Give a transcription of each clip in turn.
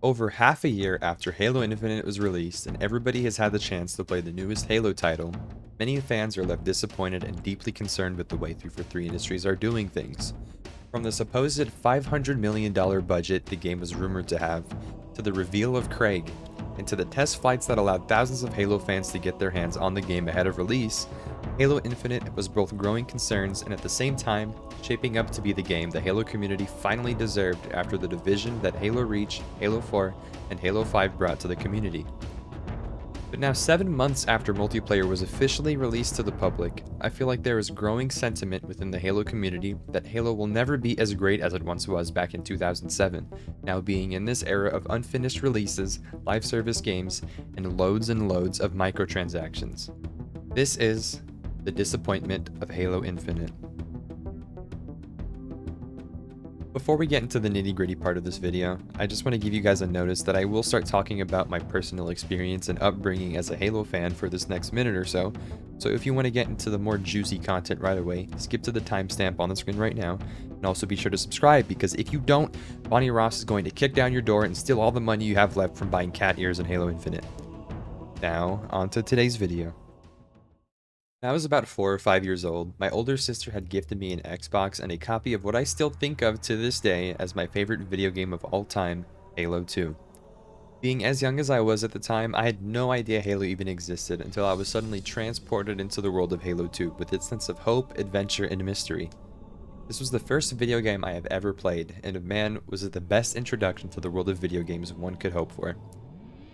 Over half a year after Halo Infinite was released and everybody has had the chance to play the newest Halo title, many fans are left disappointed and deeply concerned with the way 343 Industries are doing things. From the supposed $500 million budget the game was rumored to have, to the reveal of Craig, and to the test flights that allowed thousands of Halo fans to get their hands on the game ahead of release, Halo Infinite was both growing concerns and at the same time shaping up to be the game the Halo community finally deserved after the division that Halo Reach, Halo 4, and Halo 5 brought to the community. But now 7 months after multiplayer was officially released to the public, I feel like there is growing sentiment within the Halo community that Halo will never be as great as it once was back in 2007, now being in this era of unfinished releases, live service games, and loads of microtransactions. This is the disappointment of Halo Infinite. Before we get into the nitty-gritty part of this video, I just want to give you guys a notice that I will start talking about my personal experience and upbringing as a Halo fan for this next minute or so. So if you want to get into the more juicy content right away, skip to the timestamp on the screen right now, and also be sure to subscribe because if you don't, Bonnie Ross is going to kick down your door and steal all the money you have left from buying cat ears in Halo Infinite. Now, on to today's video. When I was about 4 or 5 years old, my older sister had gifted me an Xbox and a copy of what I still think of to this day as my favorite video game of all time, Halo 2. Being as young as I was at the time, I had no idea Halo even existed until I was suddenly transported into the world of Halo 2 with its sense of hope, adventure, and mystery. This was the first video game I have ever played, and man, was it the best introduction to the world of video games one could hope for.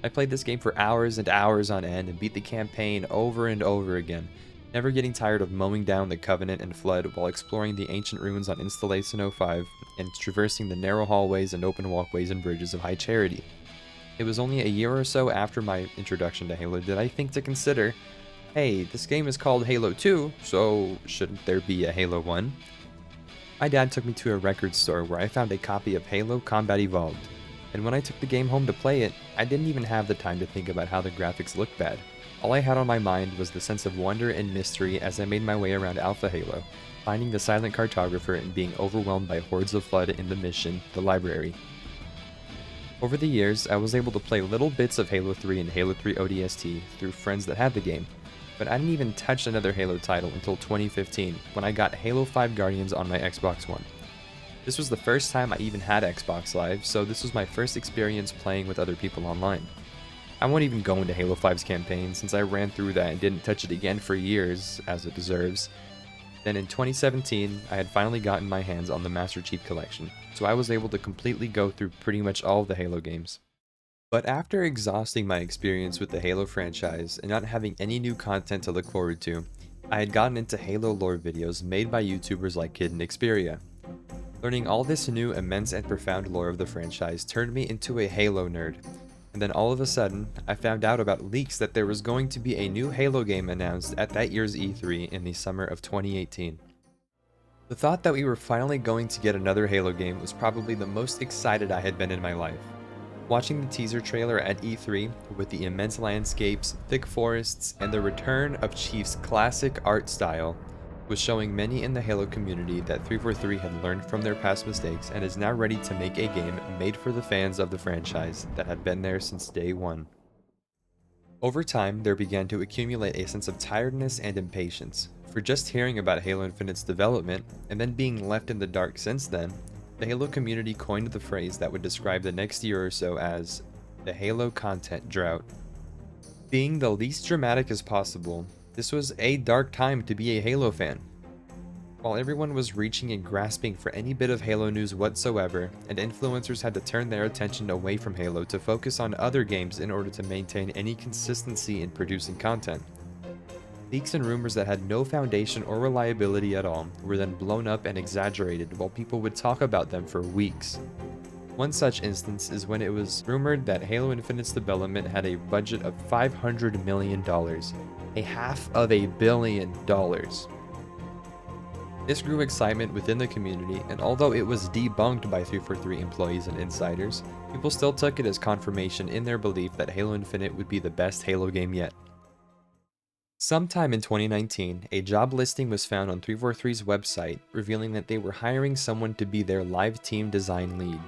I played this game for hours and hours on end and beat the campaign over and over again, never getting tired of mowing down the Covenant and Flood while exploring the ancient ruins on Installation 05 and traversing the narrow hallways and open walkways and bridges of High Charity. It was only a year or so after my introduction to Halo did I think to consider, hey, this game is called Halo 2, so shouldn't there be a Halo 1? My dad took me to a record store where I found a copy of Halo Combat Evolved, and when I took the game home to play it, I didn't even have the time to think about how the graphics looked bad. All I had on my mind was the sense of wonder and mystery as I made my way around Alpha Halo, finding the silent cartographer and being overwhelmed by hordes of Flood in the mission, the library. Over the years, I was able to play little bits of Halo 3 and Halo 3 ODST through friends that had the game, but I didn't even touch another Halo title until 2015 when I got Halo 5 Guardians on my Xbox One. This was the first time I even had Xbox Live, so this was my first experience playing with other people online. I won't even go into Halo 5's campaign since I ran through that and didn't touch it again for years, as it deserves. Then in 2017, I had finally gotten my hands on the Master Chief Collection, so I was able to completely go through pretty much all of the Halo games. But after exhausting my experience with the Halo franchise and not having any new content to look forward to, I had gotten into Halo lore videos made by YouTubers like Kid and Xperia. Learning all this new, immense, and profound lore of the franchise turned me into a Halo nerd. And then all of a sudden, I found out about leaks that there was going to be a new Halo game announced at that year's E3 in the summer of 2018. The thought that we were finally going to get another Halo game was probably the most excited I had been in my life. Watching the teaser trailer at E3 with the immense landscapes, thick forests, and the return of Chief's classic art style was showing many in the Halo community that 343 had learned from their past mistakes and is now ready to make a game made for the fans of the franchise that had been there since day one. Over time, there began to accumulate a sense of tiredness and impatience. For just hearing about Halo Infinite's development, and then being left in the dark since then, the Halo community coined the phrase that would describe the next year or so as the Halo Content Drought. Being the least dramatic as possible, this was a dark time to be a Halo fan. While everyone was reaching and grasping for any bit of Halo news whatsoever, and influencers had to turn their attention away from Halo to focus on other games in order to maintain any consistency in producing content. Leaks and rumors that had no foundation or reliability at all were then blown up and exaggerated while people would talk about them for weeks. One such instance is when it was rumored that Halo Infinite's development had a budget of $500 million, $500 million. This grew excitement within the community, and although it was debunked by 343 employees and insiders, people still took it as confirmation in their belief that Halo Infinite would be the best Halo game yet. Sometime in 2019, a job listing was found on 343's website revealing that they were hiring someone to be their live team design lead,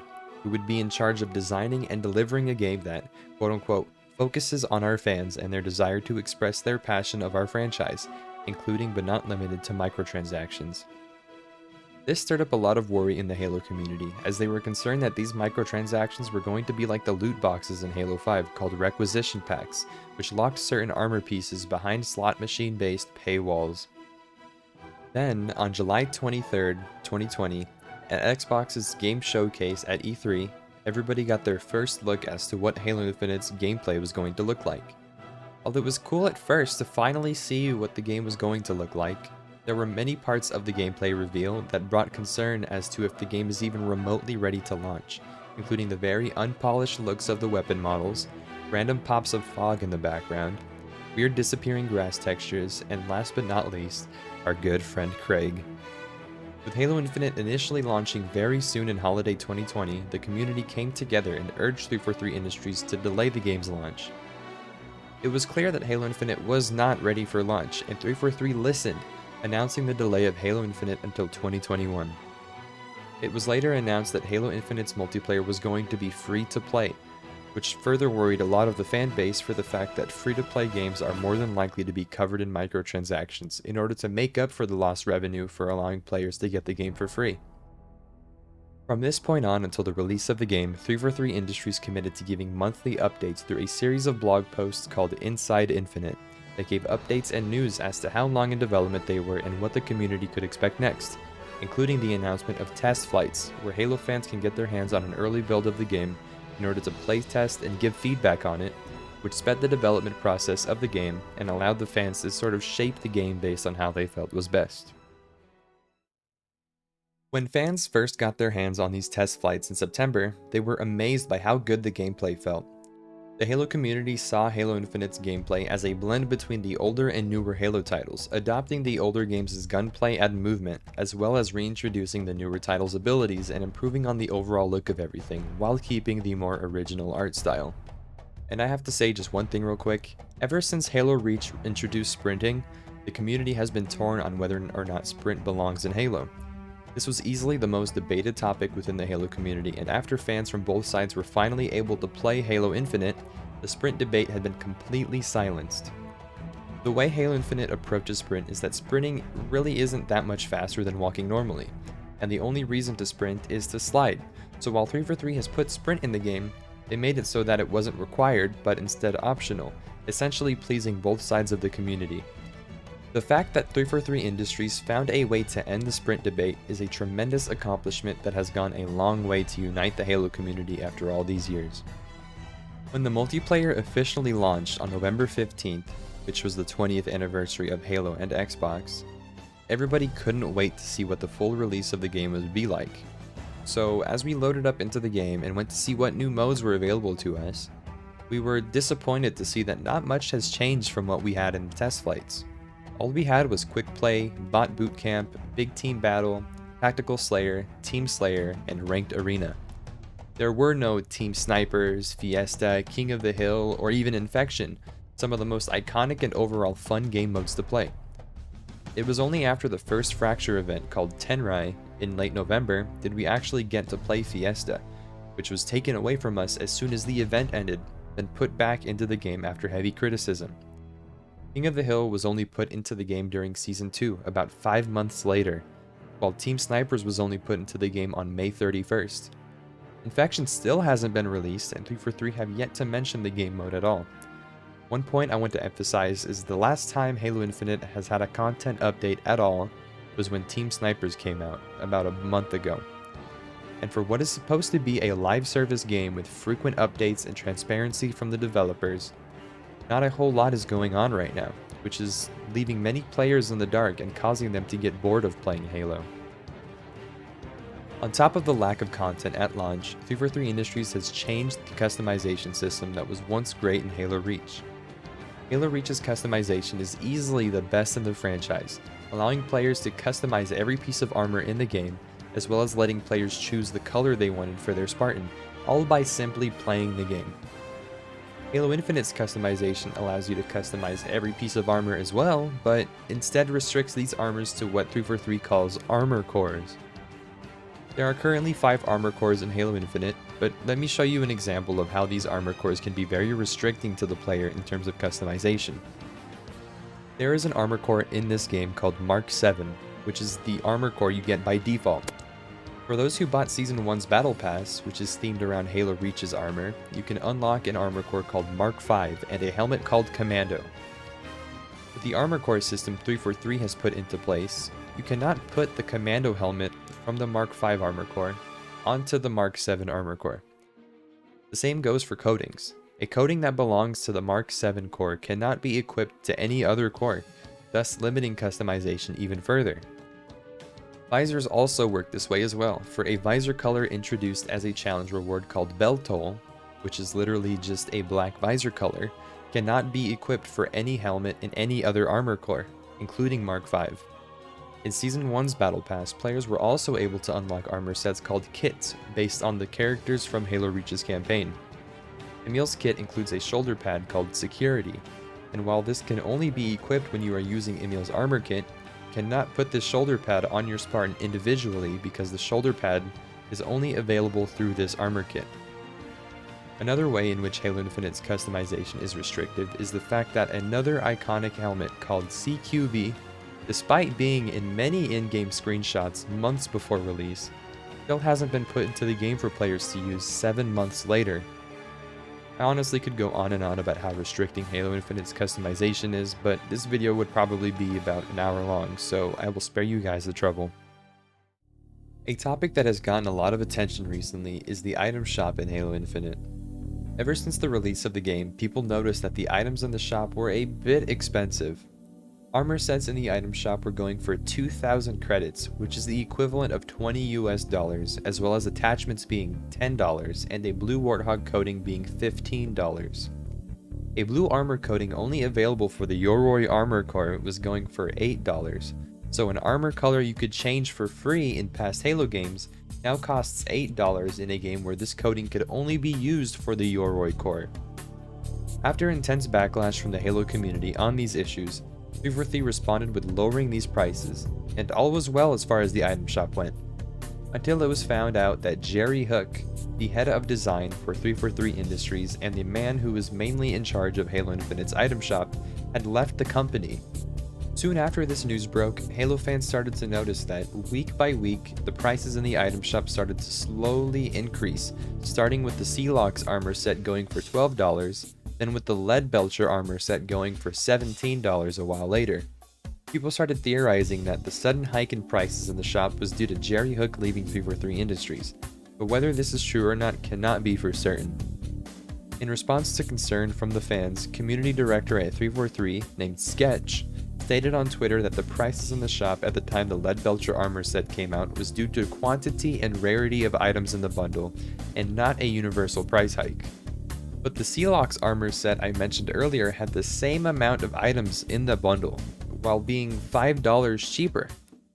who would be in charge of designing and delivering a game that, quote-unquote, focuses on our fans and their desire to express their passion of our franchise, including but not limited to microtransactions. This stirred up a lot of worry in the Halo community, as they were concerned that these microtransactions were going to be like the loot boxes in Halo 5 called requisition packs, which locked certain armor pieces behind slot machine-based paywalls. Then, on July 23, 2020, at Xbox's game showcase at E3, everybody got their first look as to what Halo Infinite's gameplay was going to look like. Although it was cool at first to finally see what the game was going to look like, there were many parts of the gameplay reveal that brought concern as to if the game is even remotely ready to launch, including the very unpolished looks of the weapon models, random pops of fog in the background, weird disappearing grass textures, and last but not least, our good friend Craig. With Halo Infinite initially launching very soon in holiday 2020, the community came together and urged 343 Industries to delay the game's launch. It was clear that Halo Infinite was not ready for launch, and 343 listened, announcing the delay of Halo Infinite until 2021. It was later announced that Halo Infinite's multiplayer was going to be free to play, which further worried a lot of the fan base for the fact that free-to-play games are more than likely to be covered in microtransactions in order to make up for the lost revenue for allowing players to get the game for free. From this point on until the release of the game, 343 Industries committed to giving monthly updates through a series of blog posts called Inside Infinite that gave updates and news as to how long in development they were and what the community could expect next, including the announcement of test flights, where Halo fans can get their hands on an early build of the game in order to play test and give feedback on it, which sped the development process of the game and allowed the fans to sort of shape the game based on how they felt was best. When fans first got their hands on these test flights in September, they were amazed by how good the gameplay felt. The Halo community saw Halo Infinite's gameplay as a blend between the older and newer Halo titles, adopting the older games' gunplay and movement, as well as reintroducing the newer titles' abilities and improving on the overall look of everything, while keeping the more original art style. And I have to say just one thing real quick, ever since Halo Reach introduced sprinting, the community has been torn on whether or not sprint belongs in Halo. This was easily the most debated topic within the Halo community, and after fans from both sides were finally able to play Halo Infinite, the sprint debate had been completely silenced. The way Halo Infinite approaches sprint is that sprinting really isn't that much faster than walking normally, and the only reason to sprint is to slide, so while 343 has put sprint in the game, they made it so that it wasn't required, but instead optional, essentially pleasing both sides of the community. The fact that 343 Industries found a way to end the sprint debate is a tremendous accomplishment that has gone a long way to unite the Halo community after all these years. When the multiplayer officially launched on November 15th, which was the 20th anniversary of Halo and Xbox, everybody couldn't wait to see what the full release of the game would be like. So as we loaded up into the game and went to see what new modes were available to us, we were disappointed to see that not much has changed from what we had in the test flights. All we had was Quick Play, Bot Boot Camp, Big Team Battle, Tactical Slayer, Team Slayer, and Ranked Arena. There were no Team Snipers, Fiesta, King of the Hill, or even Infection, some of the most iconic and overall fun game modes to play. It was only after the first Fracture event called Tenrai in late November did we actually get to play Fiesta, which was taken away from us as soon as the event ended, then put back into the game after heavy criticism. King of the Hill was only put into the game during Season 2, about 5 months later, while Team Snipers was only put into the game on May 31st. Infection still hasn't been released, and 343 have yet to mention the game mode at all. One point I want to emphasize is the last time Halo Infinite has had a content update at all was when Team Snipers came out, about a month ago. And for what is supposed to be a live service game with frequent updates and transparency from the developers, not a whole lot is going on right now, which is leaving many players in the dark and causing them to get bored of playing Halo. On top of the lack of content at launch, 343 Industries has changed the customization system that was once great in Halo Reach. Halo Reach's customization is easily the best in the franchise, allowing players to customize every piece of armor in the game, as well as letting players choose the color they wanted for their Spartan, all by simply playing the game. Halo Infinite's customization allows you to customize every piece of armor as well, but instead restricts these armors to what 343 calls armor cores. There are currently 5 armor cores in Halo Infinite, but let me show you an example of how these armor cores can be very restricting to the player in terms of customization. There is an armor core in this game called Mark 7, which is the armor core you get by default. For those who bought Season 1's Battle Pass, which is themed around Halo Reach's armor, you can unlock an armor core called Mark 5 and a helmet called Commando. With the armor core system 343 has put into place, you cannot put the Commando helmet from the Mark 5 armor core onto the Mark 7 armor core. The same goes for coatings. A coating that belongs to the Mark 7 core cannot be equipped to any other core, thus limiting customization even further. Visors also work this way as well, for a visor color introduced as a challenge reward called Bell Toll, which is literally just a black visor color, cannot be equipped for any helmet in any other armor core, including Mark 5. In Season 1's Battle Pass, players were also able to unlock armor sets called kits, based on the characters from Halo Reach's campaign. Emil's kit includes a shoulder pad called Security, and while this can only be equipped when you are using Emil's armor kit, you cannot put this shoulder pad on your Spartan individually because the shoulder pad is only available through this armor kit. Another way in which Halo Infinite's customization is restrictive is the fact that another iconic helmet called CQV, despite being in many in-game screenshots months before release, still hasn't been put into the game for players to use 7 months later. I honestly could go on and on about how restricting Halo Infinite's customization is, but this video would probably be about an hour long, so I will spare you guys the trouble. A topic that has gotten a lot of attention recently is the item shop in Halo Infinite. Ever since the release of the game, people noticed that the items in the shop were a bit expensive. Armor sets in the item shop were going for 2,000 credits, which is the equivalent of $20 US, as well as attachments being $10 and a blue Warthog coating being $15. A blue armor coating only available for the Yoroi armor core was going for $8, so an armor color you could change for free in past Halo games now costs $8 in a game where this coating could only be used for the Yoroi core. After intense backlash from the Halo community on these issues, 343 responded with lowering these prices, and all was well as far as the item shop went. Until it was found out that Jerry Hook, the head of design for 343 Industries and the man who was mainly in charge of Halo Infinite's item shop, had left the company. Soon after this news broke, Halo fans started to notice that week by week, the prices in the item shop started to slowly increase, starting with the Sealox armor set going for $12, then with the Lead Belcher armor set going for $17 a while later. People started theorizing that the sudden hike in prices in the shop was due to Jerry Hook leaving 343 Industries, but whether this is true or not cannot be for certain. In response to concern from the fans, community director at 343, named Sketch, stated on Twitter that the prices in the shop at the time the Lead Belcher armor set came out was due to quantity and rarity of items in the bundle, and not a universal price hike. But the Sealox armor set I mentioned earlier had the same amount of items in the bundle, while being $5 cheaper.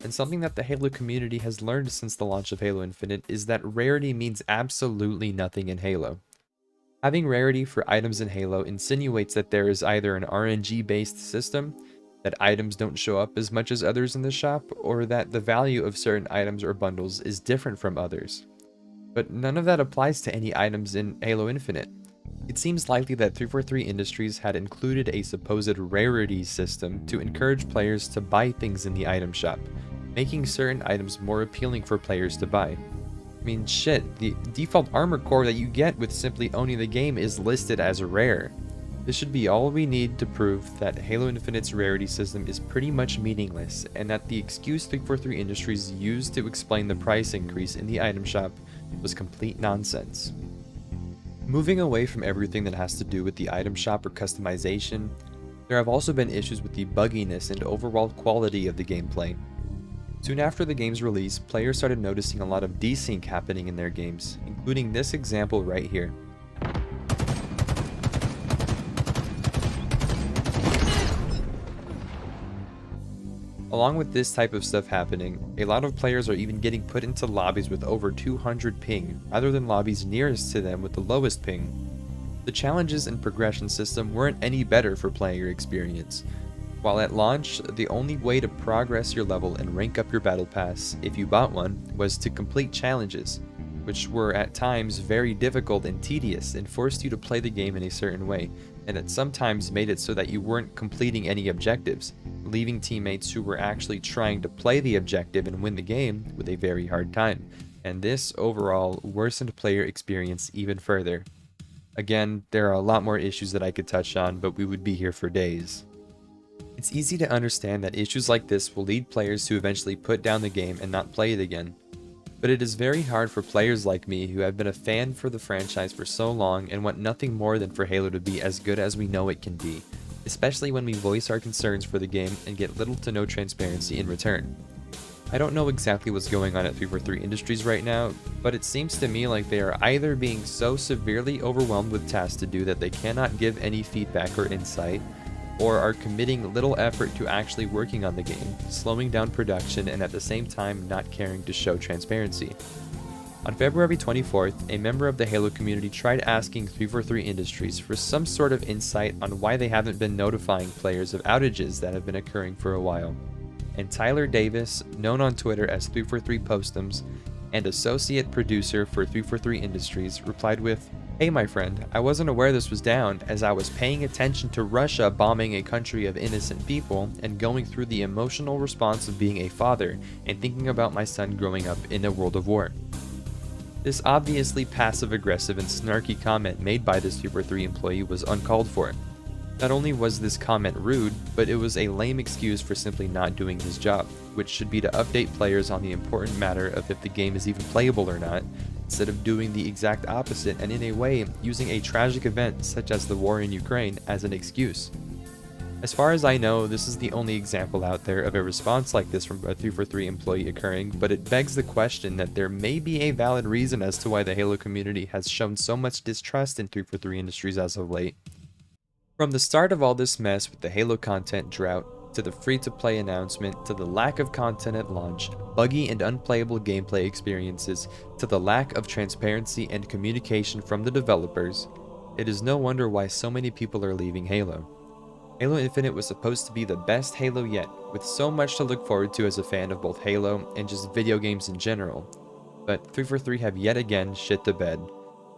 And something that the Halo community has learned since the launch of Halo Infinite is that rarity means absolutely nothing in Halo. Having rarity for items in Halo insinuates that there is either an RNG-based system, that items don't show up as much as others in the shop, or that the value of certain items or bundles is different from others. But none of that applies to any items in Halo Infinite. It seems likely that 343 Industries had included a supposed rarity system to encourage players to buy things in the item shop, making certain items more appealing for players to buy. I mean, shit, the default armor core that you get with simply owning the game is listed as rare. This should be all we need to prove that Halo Infinite's rarity system is pretty much meaningless, and that the excuse 343 Industries used to explain the price increase in the item shop was complete nonsense. Moving away from everything that has to do with the item shop or customization, there have also been issues with the bugginess and overall quality of the gameplay. Soon after the game's release, players started noticing a lot of desync happening in their games, including this example right here. Along with this type of stuff happening, a lot of players are even getting put into lobbies with over 200 ping, rather than lobbies nearest to them with the lowest ping. The challenges and progression system weren't any better for player experience. While at launch, the only way to progress your level and rank up your battle pass, if you bought one, was to complete challenges, which were at times very difficult and tedious and forced you to play the game in a certain way, and it sometimes made it so that you weren't completing any objectives, leaving teammates who were actually trying to play the objective and win the game with a very hard time, and this overall worsened player experience even further. Again, there are a lot more issues that I could touch on, but we would be here for days. It's easy to understand that issues like this will lead players to eventually put down the game and not play it again. But it is very hard for players like me who have been a fan for the franchise for so long and want nothing more than for Halo to be as good as we know it can be, especially when we voice our concerns for the game and get little to no transparency in return. I don't know exactly what's going on at 343 Industries right now, but it seems to me like they are either being so severely overwhelmed with tasks to do that they cannot give any feedback or insight, or are committing little effort to actually working on the game, slowing down production and at the same time not caring to show transparency. On February 24th, a member of the Halo community tried asking 343 Industries for some sort of insight on why they haven't been notifying players of outages that have been occurring for a while. And Tyler Davis, known on Twitter as 343 Postums, and associate producer for 343 Industries, replied with, "Hey my friend, I wasn't aware this was down as I was paying attention to Russia bombing a country of innocent people and going through the emotional response of being a father and thinking about my son growing up in a world of war." This obviously passive-aggressive and snarky comment made by this 343 employee was uncalled for. Not only was this comment rude, but it was a lame excuse for simply not doing his job, which should be to update players on the important matter of if the game is even playable or not, instead of doing the exact opposite and in a way using a tragic event such as the war in Ukraine as an excuse. As far as I know, this is the only example out there of a response like this from a 343 employee occurring, but it begs the question that there may be a valid reason as to why the Halo community has shown so much distrust in 343 Industries as of late. From the start of all this mess with the Halo Content Drought, to the free-to-play announcement, to the lack of content at launch, buggy and unplayable gameplay experiences, to the lack of transparency and communication from the developers, it is no wonder why so many people are leaving Halo. Halo Infinite was supposed to be the best Halo yet, with so much to look forward to as a fan of both Halo and just video games in general, but 343 have yet again shit the bed.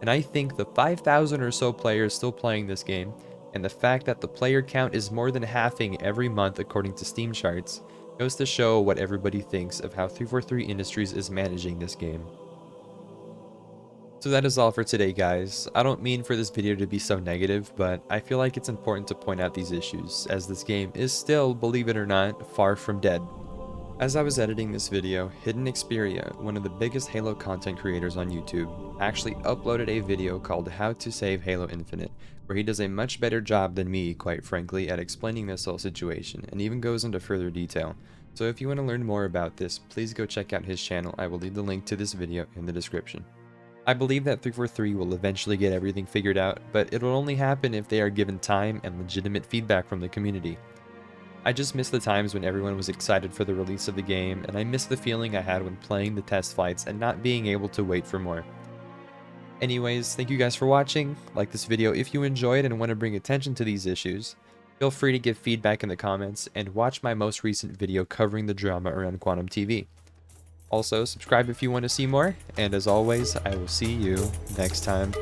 And I think the 5,000 or so players still playing this game, and the fact that the player count is more than halving every month according to Steam charts, goes to show what everybody thinks of how 343 Industries is managing this game. So that is all for today, guys. I don't mean for this video to be so negative, but I feel like it's important to point out these issues, as this game is still, believe it or not, far from dead. As I was editing this video, Hidden Xperia, one of the biggest Halo content creators on YouTube, actually uploaded a video called How to Save Halo Infinite, where he does a much better job than me, quite frankly, at explaining this whole situation, and even goes into further detail. So if you want to learn more about this, please go check out his channel. I will leave the link to this video in the description. I believe that 343 will eventually get everything figured out, but it will only happen if they are given time and legitimate feedback from the community. I just miss the times when everyone was excited for the release of the game, and I miss the feeling I had when playing the test flights and not being able to wait for more. Anyways, thank you guys for watching. Like this video if you enjoyed and want to bring attention to these issues. Feel free to give feedback in the comments, and watch my most recent video covering the drama around Quantum TV. Also, subscribe if you want to see more, and as always, I will see you next time.